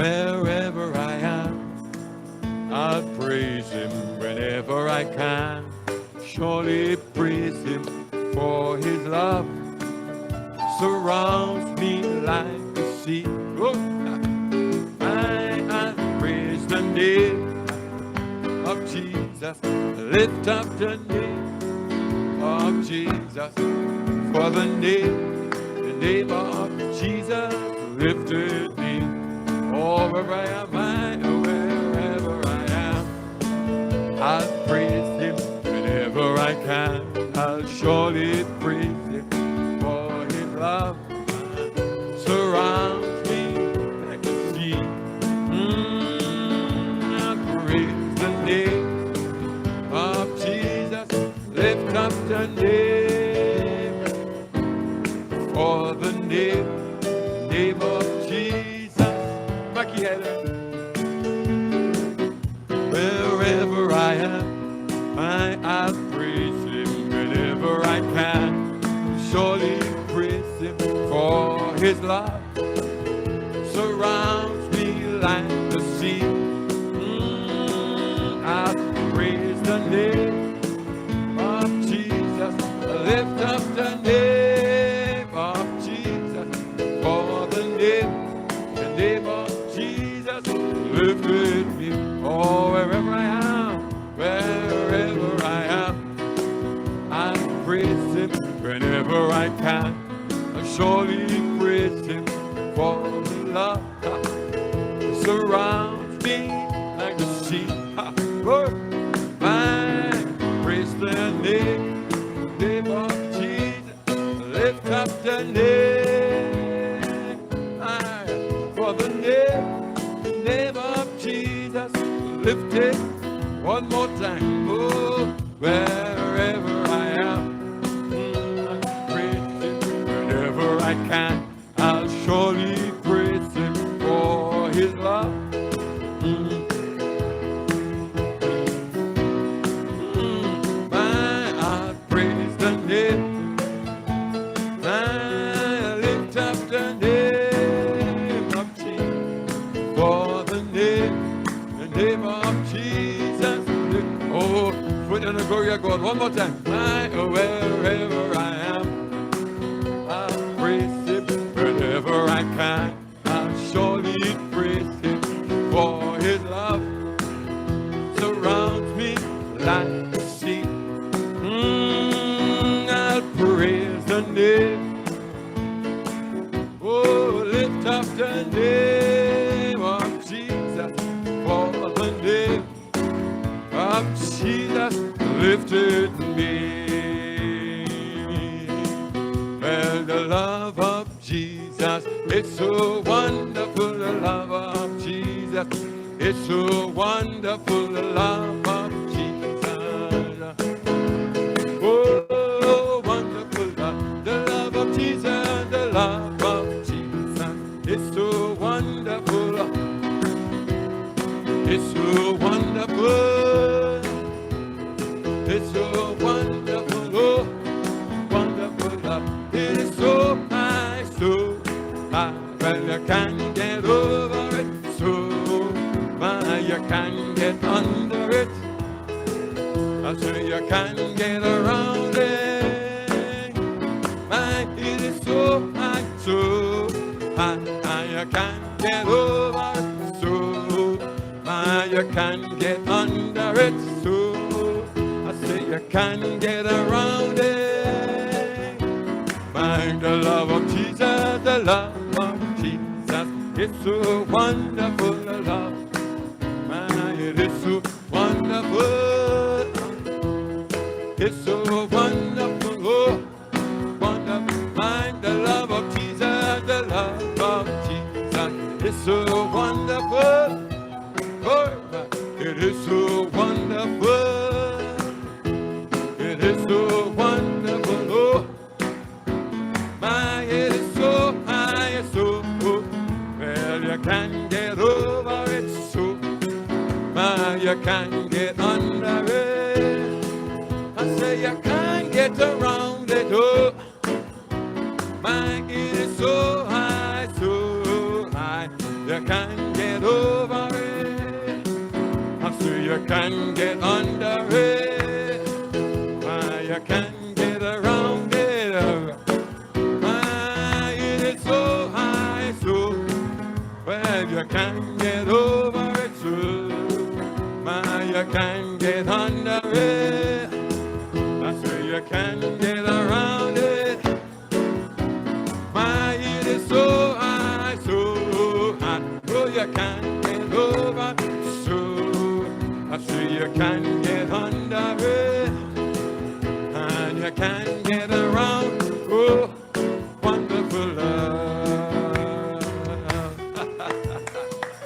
wherever I am. I'll praise him whenever I can. Surely praise him for his love surrounds me like the sea. Oh, I praise the name of Jesus. Lift up the name of Jesus. For the name of Jesus lifted me. Oh, wherever I am, wherever I am, I'll praise him whenever I can. I'll surely praise him for his love surrounds me like a sea. I'll praise the name of Jesus. Lift up the name, for the name of Jesus. Wherever I am, I'll praise him whenever I can. Surely praise him for his love surrounds me like the sea. I'll praise the name of Jesus. Lift up the name of Jesus. For the name of Jesus lifted me. Oh, wherever I am, I praise him whenever I can. I surely praise him for the love surrounds me like the sea. I praise the name of Jesus. Lift up the name, for the name of Jesus. Lift it one more time. Oh, wherever I am, I praise him whenever I can. I'll surely praise him for his love. I'll praise the name. I lift up the name of Jesus. For the name of Jesus. Oh, put in the glory of God one more time. Wherever I am, I'll praise him whenever I can. I'll surely praise him for his love surrounds me like the sea. I'll praise the name. Oh, lift up the name of Jesus. For the name of Jesus lifted me. Well, the love of Jesus, it's so wonderful. The love of Jesus, it's so wonderful. The love of Jesus, oh, wonderful. The love of Jesus, the love of Jesus, it's so wonderful. It's so wonderful. It's so wonderful. Oh, wonderful love. It is so high, so high. Well, you can't get over it. So high, you can't get under it. I say you can't get around it. My, it is so high, so high. You can't get over it. So you can't get under it, so I say you can't get around it. Find the love of Jesus, the love of Jesus, it's so wonderful, the love. Man, it is so wonderful. It's so wonderful, oh, wonderful. Find the love of Jesus, the love of Jesus, it's so wonderful. Oh, it is so wonderful. It is so wonderful. Oh, my, it is so high, it's so oh. Well, you can't get over it, so my, you can't get under it. I say you can't get around it. Oh, my, it is so high, so high. You can get over it. I say you can get under it. You can get around it. It is so high, so well you can get over it too. You can get under it. I say you can get around it. It is so high, so high. Oh, you can get over it. So I say you can get under it. And you can get around. Oh,